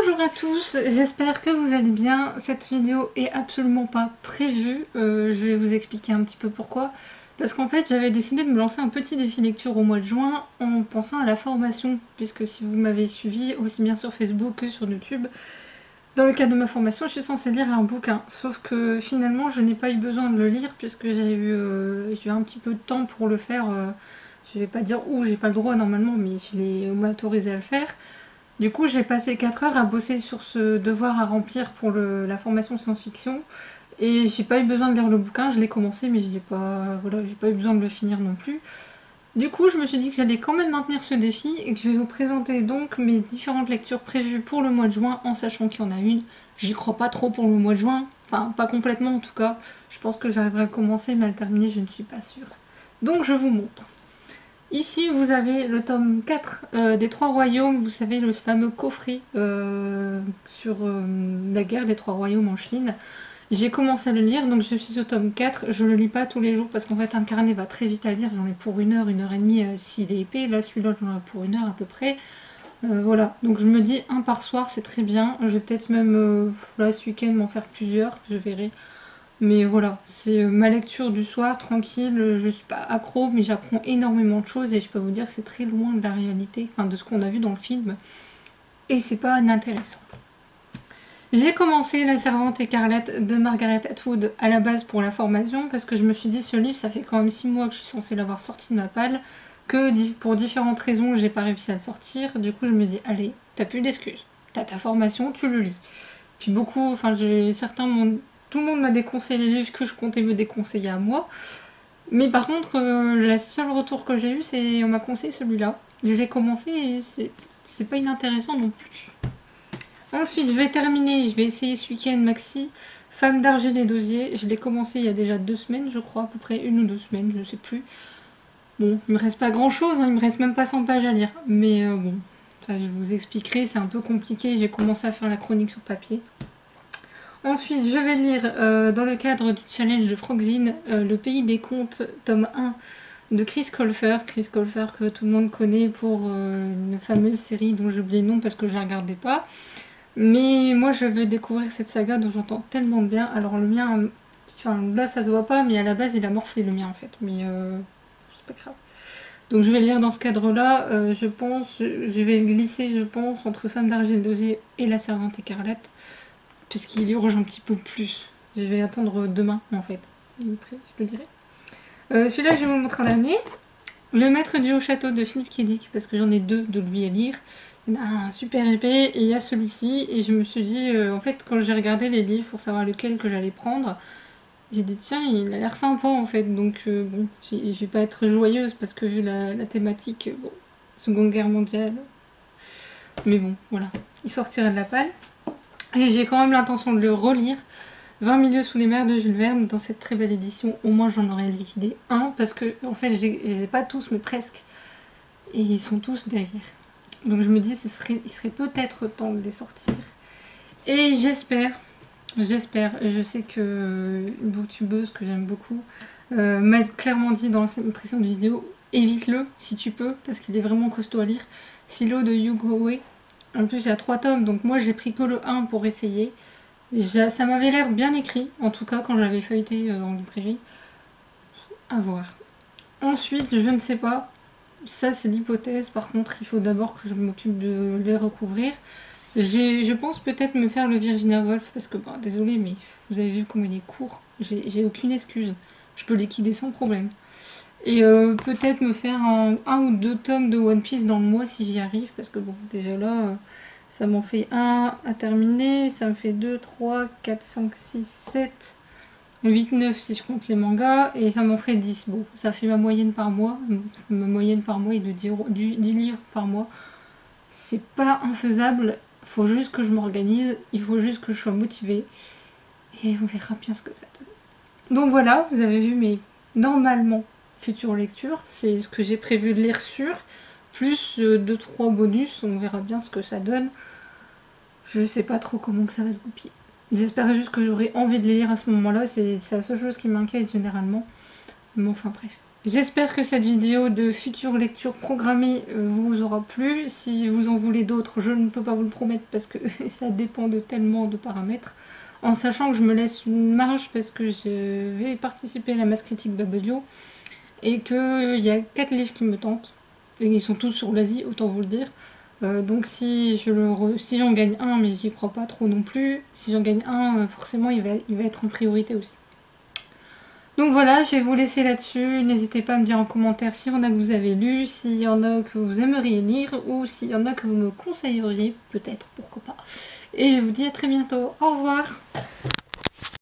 Bonjour à tous, j'espère que vous allez bien. Cette vidéo est absolument pas prévue, je vais vous expliquer un petit peu pourquoi. Parce qu'en fait j'avais décidé de me lancer un petit défi lecture au mois de juin en pensant à la formation, puisque si vous m'avez suivi aussi bien sur Facebook que sur YouTube, dans le cadre de ma formation je suis censée lire un bouquin. Sauf que finalement je n'ai pas eu besoin de le lire puisque j'ai eu un petit peu de temps pour le faire. Je vais pas dire où, j'ai pas le droit normalement, mais on m'a autorisé à le faire. Du coup, j'ai passé 4 heures à bosser sur ce devoir à remplir pour la formation science-fiction. Et j'ai pas eu besoin de lire le bouquin, je l'ai commencé, mais je l'ai pas, voilà, j'ai pas eu besoin de le finir non plus. Du coup, je me suis dit que j'allais quand même maintenir ce défi et que je vais vous présenter donc mes différentes lectures prévues pour le mois de juin, en sachant qu'il y en a une. J'y crois pas trop pour le mois de juin, enfin pas complètement en tout cas. Je pense que j'arriverai à le commencer, mais à le terminer, je ne suis pas sûre. Donc je vous montre. Ici, vous avez le tome 4 des Trois Royaumes, vous savez, le fameux coffret sur la guerre des Trois Royaumes en Chine. J'ai commencé à le lire, donc je suis au tome 4. Je le lis pas tous les jours parce qu'en fait, un carnet va très vite à lire. J'en ai pour une heure et demie s'il est épais. Là, celui-là, j'en ai pour une heure à peu près. Voilà, donc je me dis un par soir, c'est très bien. Je vais peut-être même, là, ce week-end, m'en faire plusieurs, je verrai. Mais voilà, c'est ma lecture du soir, tranquille, je suis pas accro, mais j'apprends énormément de choses et je peux vous dire que c'est très loin de la réalité, enfin de ce qu'on a vu dans le film, et c'est pas inintéressant. J'ai commencé La Servante écarlate de Margaret Atwood à la base pour la formation, parce que je me suis dit ce livre, ça fait quand même 6 mois que je suis censée l'avoir sorti de ma palle, que pour différentes raisons, j'ai pas réussi à le sortir, du coup je me dis, allez, t'as plus d'excuses, t'as ta formation, tu le lis. Puis beaucoup, enfin tout le monde m'a déconseillé les livres que je comptais me déconseiller à moi. Mais par contre, le seul retour que j'ai eu, c'est on m'a conseillé celui-là. Je l'ai commencé et c'est pas inintéressant non plus. Ensuite, je vais terminer, je vais essayer ce week-end maxi. Femme d'argile et d'osier. Je l'ai commencé il y a déjà 2 semaines, je crois, à peu près 1 ou 2 semaines, je sais plus. Bon, il me reste pas grand-chose, hein, il me reste même pas 100 pages à lire. Mais bon, enfin, je vous expliquerai, c'est un peu compliqué. J'ai commencé à faire la chronique sur papier. Ensuite, je vais lire dans le cadre du challenge de Frogzine Le Pays des Contes, tome 1 de Chris Colfer. Chris Colfer que tout le monde connaît pour une fameuse série dont j'ai oublié le nom parce que je ne la regardais pas. Mais moi, je veux découvrir cette saga dont j'entends tellement de bien. Alors le mien, enfin, là ça se voit pas, mais à la base il a morflé le mien en fait. Mais c'est pas grave. Donc je vais le lire dans ce cadre-là. Je pense, je vais glisser, je pense, entre Femme d'argile d'osier et La Servante écarlate. Parce qu'il urge un petit peu plus. Je vais attendre demain en fait. Et après, je le dirai. Celui-là, je vais vous le montrer en dernier. Le Maître du Haut Château de Philippe K. Dick, parce que j'en ai 2 de lui à lire. Il y en a un super épais et il y a celui-ci. Et je me suis dit, en fait, quand j'ai regardé les livres pour savoir lequel que j'allais prendre, j'ai dit, tiens, il a l'air sympa en fait. Donc, bon, je vais pas être joyeuse parce que vu la thématique, bon, Seconde Guerre mondiale. Mais bon, voilà. Il sortirait de la palle. Et j'ai quand même l'intention de le relire. 20 milieux sous les mers de Jules Verne, dans cette très belle édition. Au moins j'en aurais liquidé un, parce que en fait je les ai pas tous, mais presque. Et ils sont tous derrière. Donc je me dis il serait peut-être temps de les sortir. Et je sais que une booktubeuse que j'aime beaucoup m'a clairement dit dans cette précédente vidéo, évite-le si tu peux, parce qu'il est vraiment costaud à lire. Silo de Hugo Way. En plus il y a 3 tomes, donc moi j'ai pris que le 1 pour essayer. Ça m'avait l'air bien écrit, en tout cas quand j'avais feuilleté en librairie. À voir. Ensuite, je ne sais pas. Ça, c'est l'hypothèse. Par contre, il faut d'abord que je m'occupe de les recouvrir. Je pense peut-être me faire le Virginia Woolf, parce que, bon, désolé, mais vous avez vu comment il est court. J'ai aucune excuse. Je peux liquider sans problème. Et peut-être me faire un ou 2 tomes de One Piece dans le mois si j'y arrive, parce que bon, déjà là, ça m'en fait 1 à terminer, ça me fait 2, 3, 4, 5, 6, 7, 8, 9 si je compte les mangas, et ça m'en ferait 10. Bon, ça fait ma moyenne par mois. Ma moyenne par mois est de 10 livres par mois. C'est pas infaisable, faut juste que je m'organise, il faut juste que je sois motivée, et on verra bien ce que ça donne. Donc voilà, vous avez vu mes normalement futures lectures, c'est ce que j'ai prévu de lire sur, plus 2-3 bonus, on verra bien ce que ça donne. Je sais pas trop comment que ça va se goupiller. J'espère juste que j'aurai envie de les lire à ce moment-là, c'est la seule chose qui m'inquiète généralement. Mais enfin bref, J'espère que cette vidéo de future lecture programmée vous aura plu. Si vous en voulez d'autres, je ne peux pas vous le promettre parce que ça dépend de tellement de paramètres. En sachant que je me laisse une marge parce que je vais participer à la masse critique Babelio et qu'il y a 4 livres qui me tentent. Et ils sont tous sur l'Asie, autant vous le dire. Donc si j'en gagne un, mais j'y crois pas trop non plus, si j'en gagne un, forcément il va être en priorité aussi. Donc voilà, je vais vous laisser là-dessus. N'hésitez pas à me dire en commentaire s'il y en a que vous avez lu, s'il y en a que vous aimeriez lire, ou s'il y en a que vous me conseilleriez, peut-être, pourquoi pas. Et je vous dis à très bientôt. Au revoir!